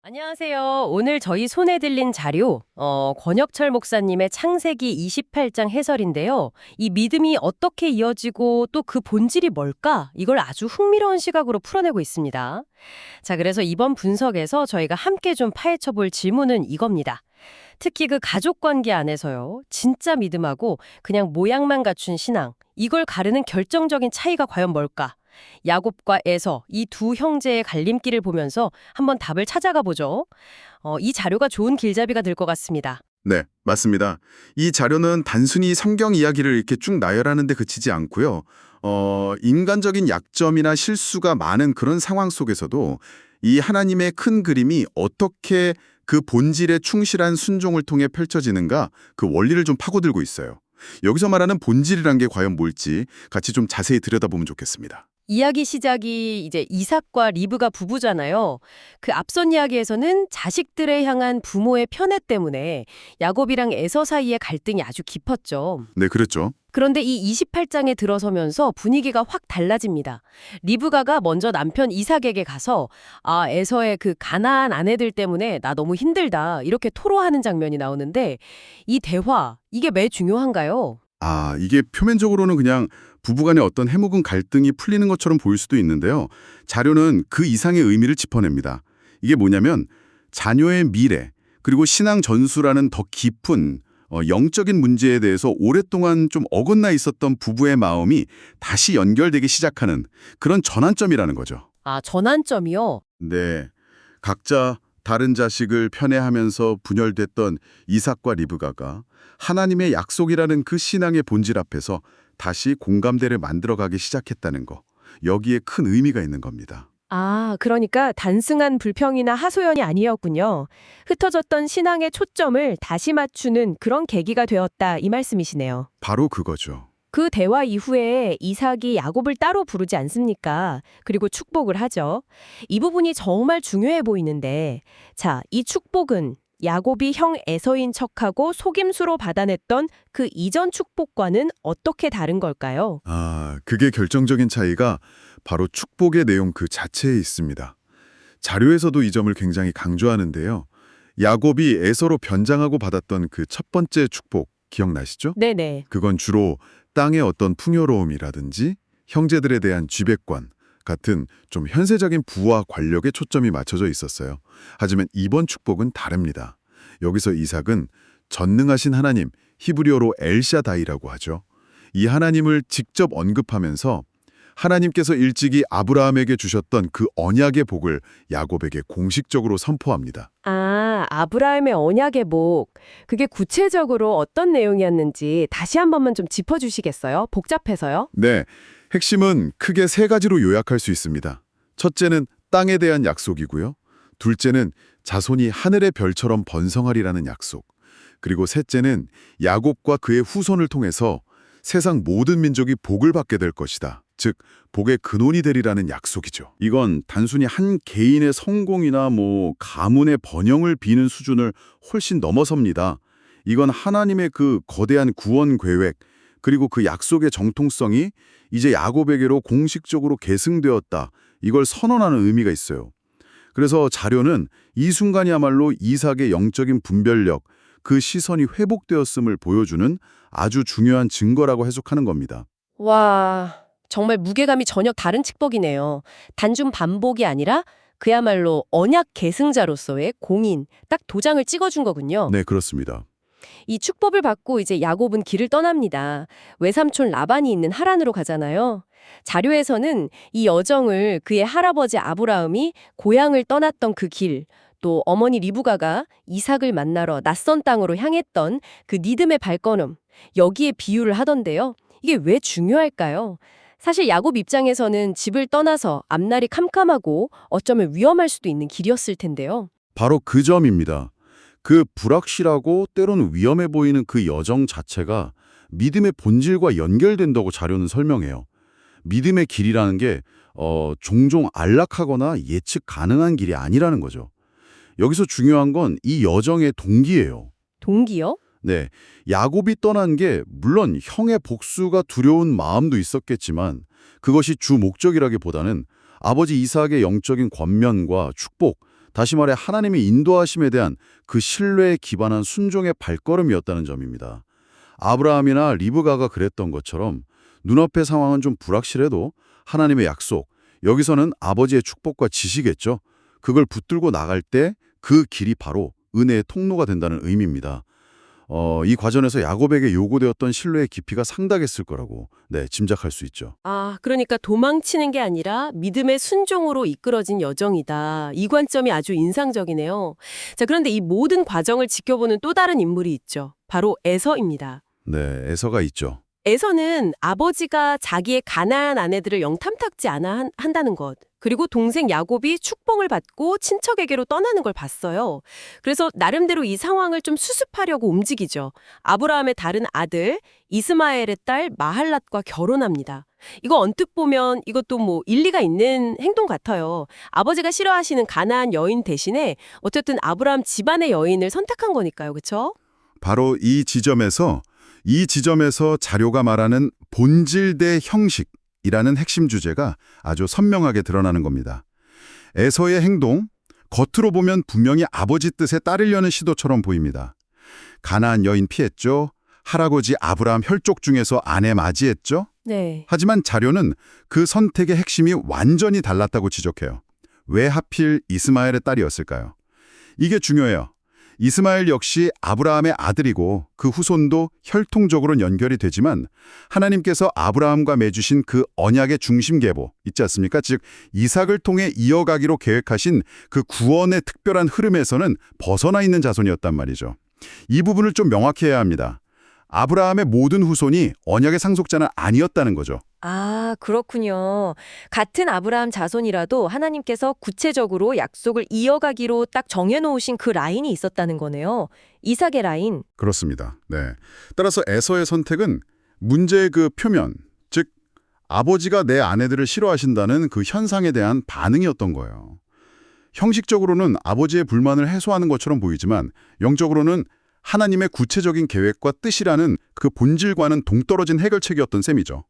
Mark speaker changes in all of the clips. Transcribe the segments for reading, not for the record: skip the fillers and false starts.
Speaker 1: 안녕하세요. 오늘 저희 손에 들린 자료, 권혁철 목사님의 창세기 28장 해설인데요. 이 믿음이 어떻게 이어지고 또 그 본질이 뭘까? 이걸 아주 흥미로운 시각으로 풀어내고 있습니다. 자, 그래서 이번 분석에서 저희가 함께 좀 파헤쳐 볼 질문은 이겁니다. 특히 그 가족 관계 안에서요. 진짜 믿음하고 그냥 모양만 갖춘 신앙, 이걸 가르는 결정적인 차이가 과연 뭘까? 야곱과 에서 이 두 형제의 갈림길을 보면서 한번 답을 찾아가 보죠. 이 자료가 좋은 길잡이가 될 것 같습니다.
Speaker 2: 네, 맞습니다. 이 자료는 단순히 성경 이야기를 이렇게 쭉 나열하는 데 그치지 않고요. 인간적인 약점이나 실수가 많은 그런 상황 속에서도 이 하나님의 큰 그림이 어떻게 그 본질에 충실한 순종을 통해 펼쳐지는가 그 원리를 좀 파고들고 있어요. 여기서 말하는 본질이란 게 과연 뭘지 같이 좀 자세히 들여다보면 좋겠습니다.
Speaker 1: 이야기 시작이 이제 이삭과 리브가 부부잖아요. 그 앞선 이야기에서는 자식들에 향한 부모의 편애 때문에 야곱이랑 에서 사이의 갈등이 아주 깊었죠.
Speaker 2: 네, 그렇죠.
Speaker 1: 그런데 이 28장에 들어서면서 분위기가 확 달라집니다. 리브가가 먼저 남편 이삭에게 가서 에서의 그 가나안 아내들 때문에 나 너무 힘들다 이렇게 토로하는 장면이 나오는데 이 대화, 이게 왜 중요한가요?
Speaker 2: 이게 표면적으로는 그냥 부부간의 어떤 해묵은 갈등이 풀리는 것처럼 보일 수도 있는데요. 자료는 그 이상의 의미를 짚어냅니다. 이게 뭐냐면 자녀의 미래, 그리고 신앙 전수라는 더 깊은 영적인 문제에 대해서 오랫동안 좀 어긋나 있었던 부부의 마음이 다시 연결되기 시작하는 그런 전환점이라는 거죠.
Speaker 1: 전환점이요?
Speaker 2: 네, 각자 다른 자식을 편애하면서 분열됐던 이삭과 리브가가 하나님의 약속이라는 그 신앙의 본질 앞에서 다시 공감대를 만들어가기 시작했다는 거. 여기에 큰 의미가 있는 겁니다.
Speaker 3: 그러니까 단순한 불평이나 하소연이 아니었군요. 흩어졌던 신앙의 초점을 다시 맞추는 그런 계기가 되었다 이 말씀이시네요.
Speaker 2: 바로 그거죠.
Speaker 3: 그 대화 이후에 이삭이 야곱을 따로 부르지 않습니까? 그리고 축복을 하죠. 이 부분이 정말 중요해 보이는데, 자, 이 축복은 야곱이 형 에서인 척하고 속임수로 받아냈던 그 이전 축복과는 어떻게 다른 걸까요?
Speaker 2: 그게 결정적인 차이가 바로 축복의 내용 그 자체에 있습니다. 자료에서도 이 점을 굉장히 강조하는데요. 야곱이 에서로 변장하고 받았던 그 첫 번째 축복 기억나시죠?
Speaker 3: 네네.
Speaker 2: 그건 주로 땅의 어떤 풍요로움이라든지 형제들에 대한 쥐백관 같은 좀 현세적인 부와 권력에 초점이 맞춰져 있었어요. 하지만 이번 축복은 다릅니다. 여기서 이삭은 전능하신 하나님, 히브리어로 엘샤다이라고 하죠. 이 하나님을 직접 언급하면서 하나님께서 일찍이 아브라함에게 주셨던 그 언약의 복을 야곱에게 공식적으로 선포합니다.
Speaker 3: 아브라함의 언약의 복. 그게 구체적으로 어떤 내용이었는지 다시 한 번만 좀 짚어주시겠어요? 복잡해서요?
Speaker 2: 네, 핵심은 크게 세 가지로 요약할 수 있습니다. 첫째는 땅에 대한 약속이고요. 둘째는 자손이 하늘의 별처럼 번성하리라는 약속. 그리고 셋째는 야곱과 그의 후손을 통해서 세상 모든 민족이 복을 받게 될 것이다. 즉, 복의 근원이 되리라는 약속이죠. 이건 단순히 한 개인의 성공이나 가문의 번영을 비는 수준을 훨씬 넘어섭니다. 이건 하나님의 그 거대한 구원 계획, 그리고 그 약속의 정통성이 이제 야곱에게로 공식적으로 계승되었다. 이걸 선언하는 의미가 있어요. 그래서 자료는 이 순간이야말로 이삭의 영적인 분별력, 그 시선이 회복되었음을 보여주는 아주 중요한 증거라고 해석하는 겁니다.
Speaker 1: 와, 정말 무게감이 전혀 다른 축복이네요. 단순 반복이 아니라 그야말로 언약 계승자로서의 공인, 딱 도장을 찍어준 거군요.
Speaker 2: 네, 그렇습니다.
Speaker 1: 이 축복을 받고 이제 야곱은 길을 떠납니다. 외삼촌 라반이 있는 하란으로 가잖아요. 자료에서는 이 여정을 그의 할아버지 아브라함이 고향을 떠났던 그 길, 또 어머니 리브가가 이삭을 만나러 낯선 땅으로 향했던 그 믿음의 발걸음, 여기에 비유를 하던데요. 이게 왜 중요할까요? 사실 야곱 입장에서는 집을 떠나서 앞날이 캄캄하고 어쩌면 위험할 수도 있는 길이었을 텐데요.
Speaker 2: 바로 그 점입니다. 그 불확실하고 때로는 위험해 보이는 그 여정 자체가 믿음의 본질과 연결된다고 자료는 설명해요. 믿음의 길이라는 게 종종 안락하거나 예측 가능한 길이 아니라는 거죠. 여기서 중요한 건 이 여정의 동기예요.
Speaker 1: 동기요?
Speaker 2: 네, 야곱이 떠난 게 물론 형의 복수가 두려운 마음도 있었겠지만 그것이 주 목적이라기보다는 아버지 이삭의 영적인 권면과 축복, 다시 말해 하나님의 인도하심에 대한 그 신뢰에 기반한 순종의 발걸음이었다는 점입니다. 아브라함이나 리브가가 그랬던 것처럼 눈앞의 상황은 좀 불확실해도 하나님의 약속, 여기서는 아버지의 축복과 지시겠죠. 그걸 붙들고 나갈 때 그 길이 바로 은혜의 통로가 된다는 의미입니다. 이 과정에서 야곱에게 요구되었던 신뢰의 깊이가 상당했을 거라고 짐작할 수 있죠.
Speaker 3: 아, 그러니까 도망치는 게 아니라 믿음의 순종으로 이끌어진 여정이다. 이 관점이 아주 인상적이네요. 자, 그런데 이 모든 과정을 지켜보는 또 다른 인물이 있죠. 바로 에서입니다.
Speaker 2: 네, 에서가 있죠.
Speaker 3: 에서는 아버지가 자기의 가나안 아내들을 영 탐탁지 않아 한다는 것, 그리고 동생 야곱이 축복을 받고 친척에게로 떠나는 걸 봤어요. 그래서 나름대로 이 상황을 좀 수습하려고 움직이죠. 아브라함의 다른 아들 이스마엘의 딸 마할랏과 결혼합니다. 이거 언뜻 보면 이것도 뭐 일리가 있는 행동 같아요. 아버지가 싫어하시는 가나안 여인 대신에 어쨌든 아브라함 집안의 여인을 선택한 거니까요. 그렇죠?
Speaker 2: 바로 이 지점에서 자료가 말하는 본질 대 형식이라는 핵심 주제가 아주 선명하게 드러나는 겁니다. 에서의 행동, 겉으로 보면 분명히 아버지 뜻에 따르려는 시도처럼 보입니다. 가나안 여인 피했죠. 할아버지 아브라함 혈족 중에서 아내 맞이했죠.
Speaker 3: 네.
Speaker 2: 하지만 자료는 그 선택의 핵심이 완전히 달랐다고 지적해요. 왜 하필 이스마엘의 딸이었을까요? 이게 중요해요. 이스마엘 역시 아브라함의 아들이고 그 후손도 혈통적으로는 연결이 되지만 하나님께서 아브라함과 맺으신 그 언약의 중심 계보 있지 않습니까? 즉 이삭을 통해 이어가기로 계획하신 그 구원의 특별한 흐름에서는 벗어나 있는 자손이었단 말이죠. 이 부분을 좀 명확히 해야 합니다. 아브라함의 모든 후손이 언약의 상속자는 아니었다는 거죠.
Speaker 4: 아, 그렇군요. 같은 아브라함 자손이라도 하나님께서 구체적으로 약속을 이어가기로 딱 정해놓으신 그 라인이 있었다는 거네요. 이삭의 라인.
Speaker 2: 그렇습니다. 네. 따라서 에서의 선택은 문제의 그 표면, 즉 아버지가 내 아내들을 싫어하신다는 그 현상에 대한 반응이었던 거예요. 형식적으로는 아버지의 불만을 해소하는 것처럼 보이지만 영적으로는 하나님의 구체적인 계획과 뜻이라는 그 본질과는 동떨어진 해결책이었던 셈이죠.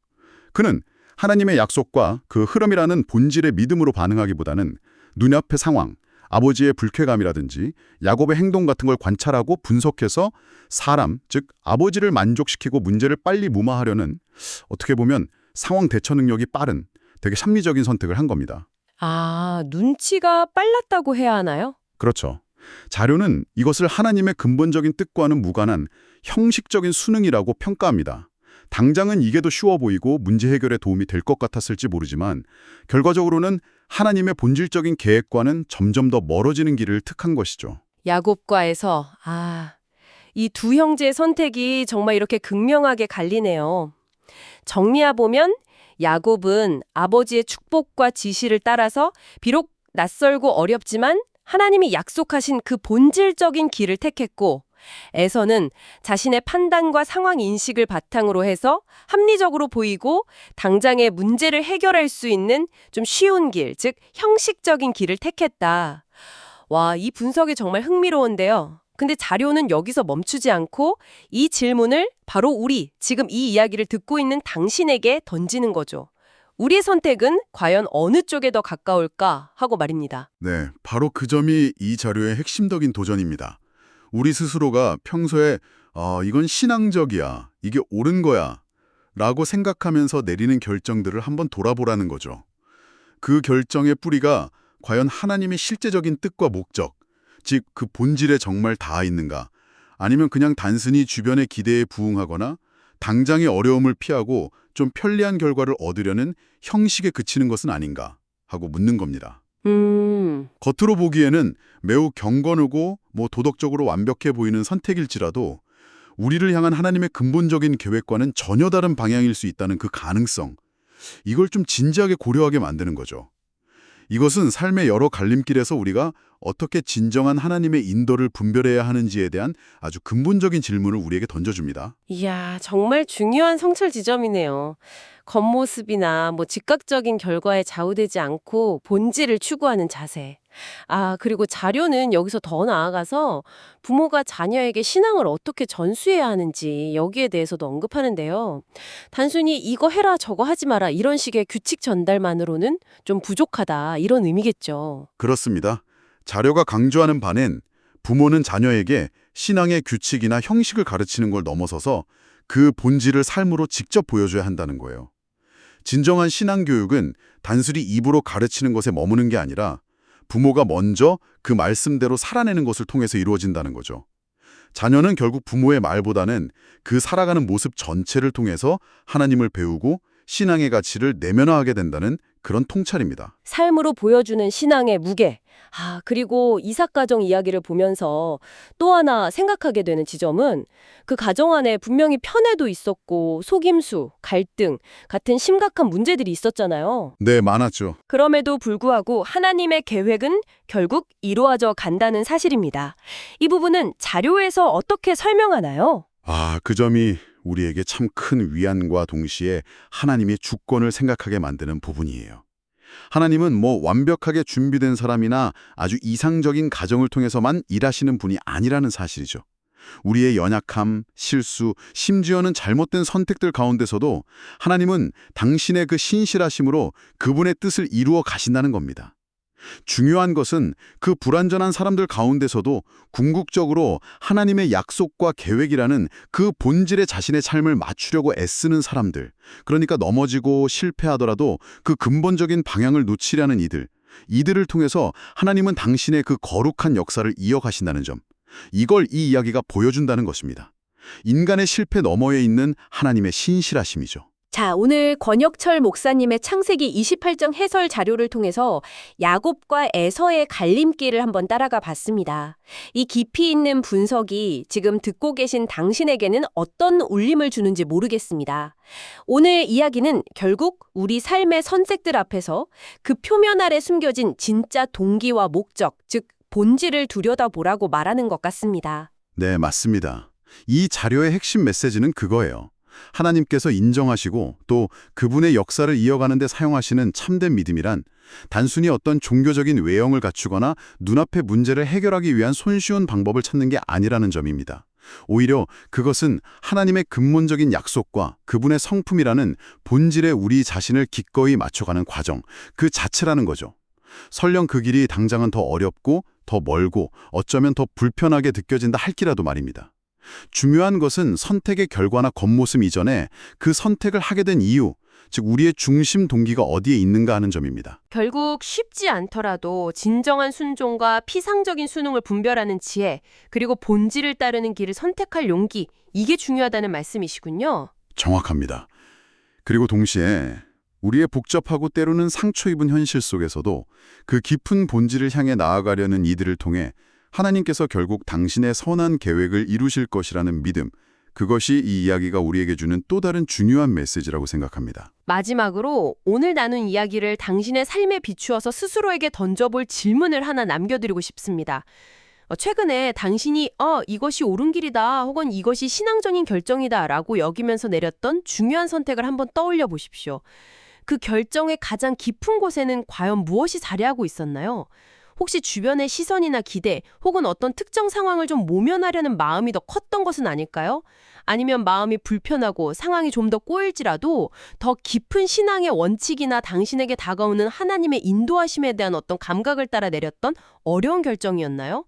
Speaker 2: 그는 하나님의 약속과 그 흐름이라는 본질의 믿음으로 반응하기보다는 눈앞의 상황, 아버지의 불쾌감이라든지 야곱의 행동 같은 걸 관찰하고 분석해서 사람, 즉 아버지를 만족시키고 문제를 빨리 무마하려는 어떻게 보면 상황 대처 능력이 빠른 되게 합리적인 선택을 한 겁니다.
Speaker 3: 아, 눈치가 빨랐다고 해야 하나요?
Speaker 2: 그렇죠. 자료는 이것을 하나님의 근본적인 뜻과는 무관한 형식적인 수능이라고 평가합니다. 당장은 이게 더 쉬워 보이고 문제 해결에 도움이 될 것 같았을지 모르지만 결과적으로는 하나님의 본질적인 계획과는 점점 더 멀어지는 길을 택한 것이죠.
Speaker 3: 야곱과 에서, 이 두 형제의 선택이 정말 이렇게 극명하게 갈리네요. 정리해보면 야곱은 아버지의 축복과 지시를 따라서 비록 낯설고 어렵지만 하나님이 약속하신 그 본질적인 길을 택했고, 에서는 자신의 판단과 상황 인식을 바탕으로 해서 합리적으로 보이고 당장의 문제를 해결할 수 있는 좀 쉬운 길, 즉 형식적인 길을 택했다. 와, 이 분석이 정말 흥미로운데요. 근데 자료는 여기서 멈추지 않고 이 질문을 바로 지금 이 이야기를 듣고 있는 당신에게 던지는 거죠. 우리의 선택은 과연 어느 쪽에 더 가까울까 하고 말입니다.
Speaker 2: 네, 바로 그 점이 이 자료의 핵심적인 도전입니다. 우리 스스로가 평소에 이건 신앙적이야, 이게 옳은 거야 라고 생각하면서 내리는 결정들을 한번 돌아보라는 거죠. 그 결정의 뿌리가 과연 하나님의 실제적인 뜻과 목적, 즉 그 본질에 정말 닿아 있는가, 아니면 그냥 단순히 주변의 기대에 부응하거나 당장의 어려움을 피하고 좀 편리한 결과를 얻으려는 형식에 그치는 것은 아닌가 하고 묻는 겁니다. 겉으로 보기에는 매우 경건하고 도덕적으로 완벽해 보이는 선택일지라도 우리를 향한 하나님의 근본적인 계획과는 전혀 다른 방향일 수 있다는 그 가능성, 이걸 좀 진지하게 고려하게 만드는 거죠. 이것은 삶의 여러 갈림길에서 우리가 어떻게 진정한 하나님의 인도를 분별해야 하는지에 대한 아주 근본적인 질문을 우리에게 던져줍니다.
Speaker 3: 이야, 정말 중요한 성찰 지점이네요. 겉모습이나 즉각적인 결과에 좌우되지 않고 본질을 추구하는 자세. 그리고 자료는 여기서 더 나아가서 부모가 자녀에게 신앙을 어떻게 전수해야 하는지 여기에 대해서도 언급하는데요. 단순히 이거 해라 저거 하지 마라 이런 식의 규칙 전달만으로는 좀 부족하다 이런 의미겠죠.
Speaker 2: 그렇습니다. 자료가 강조하는 바는 부모는 자녀에게 신앙의 규칙이나 형식을 가르치는 걸 넘어서서 그 본질을 삶으로 직접 보여줘야 한다는 거예요. 진정한 신앙 교육은 단순히 입으로 가르치는 것에 머무는 게 아니라 부모가 먼저 그 말씀대로 살아내는 것을 통해서 이루어진다는 거죠. 자녀는 결국 부모의 말보다는 그 살아가는 모습 전체를 통해서 하나님을 배우고 신앙의 가치를 내면화하게 된다는 그런 통찰입니다.
Speaker 1: 삶으로 보여주는 신앙의 무게. 그리고 이삭 가정 이야기를 보면서 또 하나 생각하게 되는 지점은 그 가정 안에 분명히 편애도 있었고 속임수, 갈등 같은 심각한 문제들이 있었잖아요.
Speaker 2: 네, 많았죠.
Speaker 1: 그럼에도 불구하고 하나님의 계획은 결국 이루어져 간다는 사실입니다. 이 부분은 자료에서 어떻게 설명하나요?
Speaker 2: 그 점이 우리에게 참 큰 위안과 동시에 하나님의 주권을 생각하게 만드는 부분이에요. 하나님은 완벽하게 준비된 사람이나 아주 이상적인 가정을 통해서만 일하시는 분이 아니라는 사실이죠. 우리의 연약함, 실수, 심지어는 잘못된 선택들 가운데서도 하나님은 당신의 그 신실하심으로 그분의 뜻을 이루어 가신다는 겁니다. 중요한 것은 그 불완전한 사람들 가운데서도 궁극적으로 하나님의 약속과 계획이라는 그 본질의 자신의 삶을 맞추려고 애쓰는 사람들, 그러니까 넘어지고 실패하더라도 그 근본적인 방향을 놓치려는 이들을 통해서 하나님은 당신의 그 거룩한 역사를 이어가신다는 점, 이걸 이 이야기가 보여준다는 것입니다. 인간의 실패 너머에 있는 하나님의 신실하심이죠.
Speaker 3: 자, 오늘 권혁철 목사님의 창세기 28장 해설 자료를 통해서 야곱과 에서의 갈림길을 한번 따라가 봤습니다. 이 깊이 있는 분석이 지금 듣고 계신 당신에게는 어떤 울림을 주는지 모르겠습니다. 오늘 이야기는 결국 우리 삶의 선택들 앞에서 그 표면 아래 숨겨진 진짜 동기와 목적, 즉 본질을 들여다보라고 말하는 것 같습니다.
Speaker 2: 네, 맞습니다. 이 자료의 핵심 메시지는 그거예요. 하나님께서 인정하시고 또 그분의 역사를 이어가는 데 사용하시는 참된 믿음이란 단순히 어떤 종교적인 외형을 갖추거나 눈앞의 문제를 해결하기 위한 손쉬운 방법을 찾는 게 아니라는 점입니다. 오히려 그것은 하나님의 근본적인 약속과 그분의 성품이라는 본질에 우리 자신을 기꺼이 맞춰가는 과정, 그 자체라는 거죠. 설령 그 길이 당장은 더 어렵고 더 멀고 어쩌면 더 불편하게 느껴진다 할지라도 말입니다. 중요한 것은 선택의 결과나 겉모습 이전에 그 선택을 하게 된 이유, 즉 우리의 중심 동기가 어디에 있는가 하는 점입니다.
Speaker 1: 결국 쉽지 않더라도 진정한 순종과 피상적인 순응을 분별하는 지혜, 그리고 본질을 따르는 길을 선택할 용기, 이게 중요하다는 말씀이시군요.
Speaker 2: 정확합니다. 그리고 동시에 우리의 복잡하고 때로는 상처 입은 현실 속에서도 그 깊은 본질을 향해 나아가려는 이들을 통해 하나님께서 결국 당신의 선한 계획을 이루실 것이라는 믿음, 그것이 이 이야기가 우리에게 주는 또 다른 중요한 메시지라고 생각합니다.
Speaker 1: 마지막으로 오늘 나눈 이야기를 당신의 삶에 비추어서 스스로에게 던져볼 질문을 하나 남겨드리고 싶습니다. 최근에 당신이 이것이 옳은 길이다 혹은 이것이 신앙적인 결정이다 라고 여기면서 내렸던 중요한 선택을 한번 떠올려 보십시오. 그 결정의 가장 깊은 곳에는 과연 무엇이 자리하고 있었나요? 혹시 주변의 시선이나 기대 혹은 어떤 특정 상황을 좀 모면하려는 마음이 더 컸던 것은 아닐까요? 아니면 마음이 불편하고 상황이 좀 더 꼬일지라도 더 깊은 신앙의 원칙이나 당신에게 다가오는 하나님의 인도하심에 대한 어떤 감각을 따라 내렸던 어려운 결정이었나요?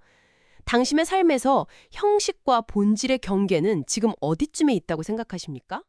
Speaker 1: 당신의 삶에서 형식과 본질의 경계는 지금 어디쯤에 있다고 생각하십니까?